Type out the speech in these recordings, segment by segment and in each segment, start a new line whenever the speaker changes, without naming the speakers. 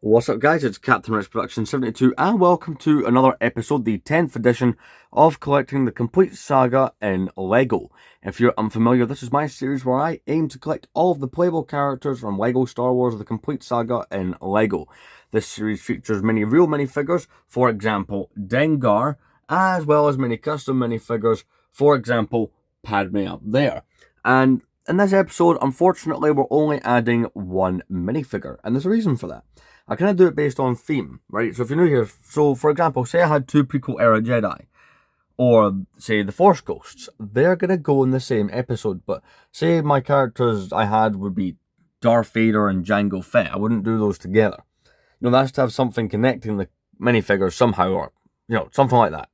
What's up, guys? It's Captain Rich Production 72, and welcome to another episode, the 10th edition of collecting the complete saga in LEGO. If you're unfamiliar, this is my series where I aim to collect all of the playable characters from LEGO Star Wars, the complete saga in LEGO. This series features many real minifigures, for example, Dengar, as well as many custom minifigures, for example, Padme up there. And in this episode, unfortunately, we're only adding one minifigure, and there's a reason for that. I kind of do it based on theme, right? So if you're new here, so for example, say I had two prequel era Jedi, or say the Force Ghosts, they're going to go in the same episode, but say my characters I had would be Darth Vader and Jango Fett, I wouldn't do those together. That's to have something connecting the minifigures somehow, or, something like that.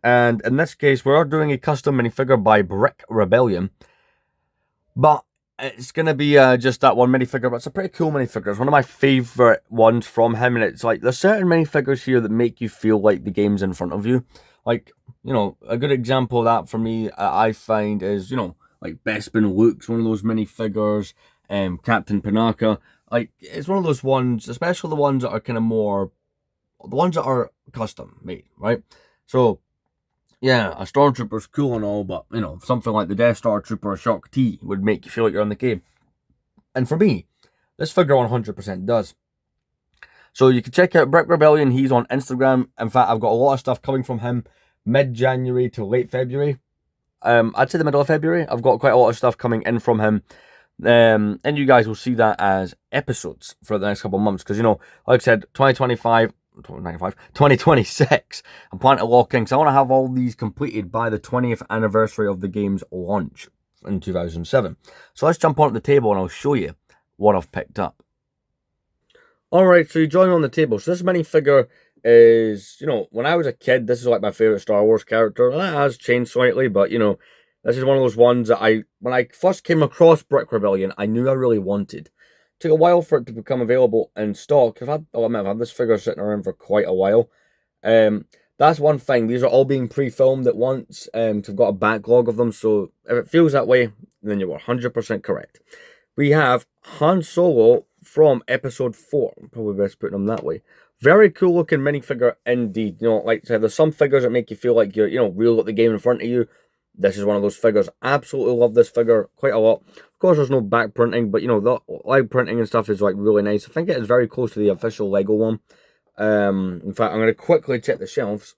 And in this case, we're doing a custom minifigure by Brick Rebellion, but it's going to be just that one minifigure, but it's a pretty cool minifigure. It's one of my favourite ones from him, and it's like, there's certain minifigures here that make you feel like the game's in front of you. Like, a good example of that for me, I find is, like Bespin Luke's one of those minifigures, Captain Panaka. Like, it's one of those ones, especially the ones that are kind of more, the ones that are custom made, right? So, yeah, a Stormtrooper's cool and all, but, something like the Death Star Trooper or Shock T would make you feel like you're in the game. And for me, this figure 100% does. So you can check out Brick Rebellion. He's on Instagram. In fact, I've got a lot of stuff coming from him mid-January to late February. I'd say the middle of February. I've got quite a lot of stuff coming in from him. And you guys will see that as episodes for the next couple of months. Because, like I said, 2026, I'm planning to lock in, because I want to have all these completed by the 20th anniversary of the game's launch in 2007. So let's jump onto the table and I'll show you what I've picked up. Alright, so you join me on the table. So this minifigure is, when I was a kid, this is like my favourite Star Wars character. That has changed slightly, but, this is one of those ones that when I first came across Brick Rebellion, I knew I really wanted. Took a while for it to become available in stock. I've had this figure sitting around for quite a while. That's one thing. These are all being pre-filmed at once. We've got a backlog of them, so if it feels that way, then you were 100% correct. We have Han Solo from Episode 4. Probably best putting him that way. Very cool looking minifigure indeed. Like I said, there's some figures that make you feel like you're, really got the game in front of you. This is one of those figures. Absolutely love this figure quite a lot. Of course, there's no back printing, but, the live printing and stuff is, like, really nice. I think it is very close to the official LEGO one. In fact, I'm going to quickly check the shelves.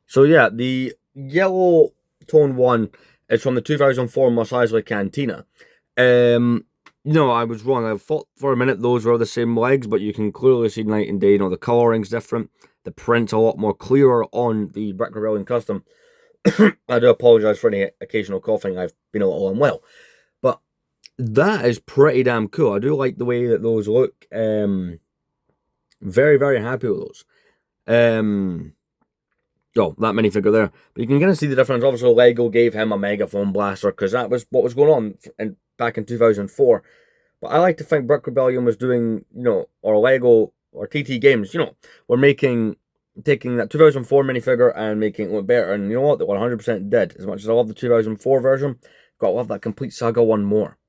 So, yeah, the yellow tone one is from the 2004 Mos Eisley Cantina. No, I was wrong. I thought for a minute those were the same legs, but you can clearly see night and day. The coloring's different. The print's a lot more clearer on the Brick Rebellion Custom. I do apologise for any occasional coughing. I've been a little unwell. But that is pretty damn cool. I do like the way that those look. Very, very happy with those. That minifigure there. But you can kind of see the difference. Obviously, LEGO gave him a megaphone blaster, because that was what was going on back in 2004. But I like to think Brick Rebellion was doing, or LEGO or TT Games, were taking that 2004 minifigure and making it look better. And you know what? They 100% did. As much as I love the 2004 version, gotta love that complete saga one more.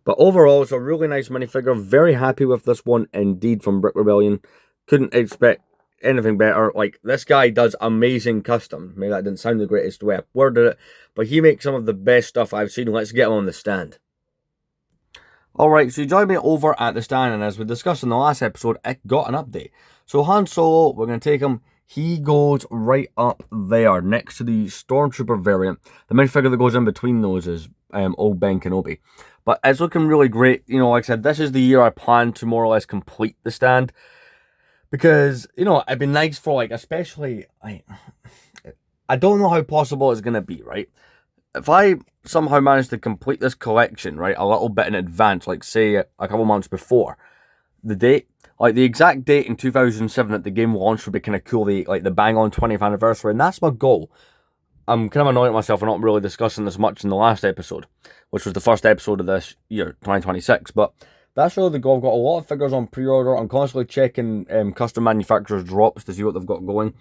But overall, it's a really nice minifigure. Very happy with this one indeed from Brick Rebellion. Couldn't expect anything better. Like, this guy does amazing custom. Maybe that didn't sound the greatest way I worded it, but he makes some of the best stuff I've seen. Let's get him on the stand. Alright, so you joined me over at the stand, and as we discussed in the last episode, it got an update. So Han Solo, we're going to take him. He goes right up there next to the Stormtrooper variant. The minifigure that goes in between those is Old Ben Kenobi. But it's looking really great. Like I said, this is the year I plan to more or less complete the stand. Because, it'd be nice for, like, especially, I don't know how possible it's going to be, right? If I somehow manage to complete this collection, right, a little bit in advance, like, say, a couple months before the date, like, the exact date in 2007 that the game launched would be kind of cool, the bang-on 20th anniversary, and that's my goal. I'm kind of annoyed at myself for not really discussing this much in the last episode, which was the first episode of this year, 2026, but that's really the goal. I've got a lot of figures on pre-order. I'm constantly checking custom manufacturers' drops to see what they've got going.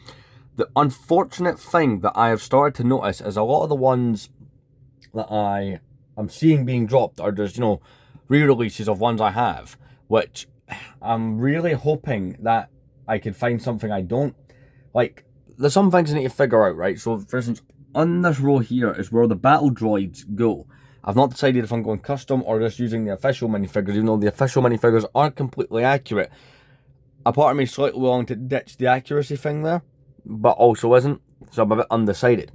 The unfortunate thing that I have started to notice is a lot of the ones that I'm seeing being dropped are just, re-releases of ones I have, which I'm really hoping that I could find something I don't. Like, there's some things I need to figure out, right? So, for instance, on this row here is where the battle droids go. I've not decided if I'm going custom or just using the official minifigures, even though the official minifigures aren't completely accurate. A part of me is slightly willing to ditch the accuracy thing there, but also isn't, so I'm a bit undecided.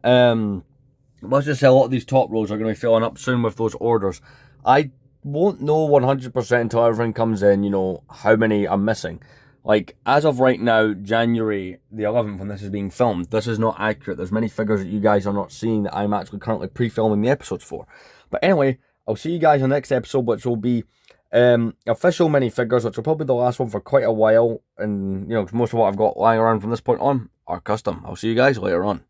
Let's just say a lot of these top rows are going to be filling up soon with those orders. I won't know 100% until everything comes in, you know, how many I'm missing. Like, as of right now, January the 11th, when this is being filmed, this is not accurate. There's many figures that you guys are not seeing that I'm actually currently pre-filming the episodes for. But anyway, I'll see you guys in the next episode, which will be official minifigures, which will probably be the last one for quite a while. And, you know, most of what I've got lying around from this point on are custom. I'll see you guys later on.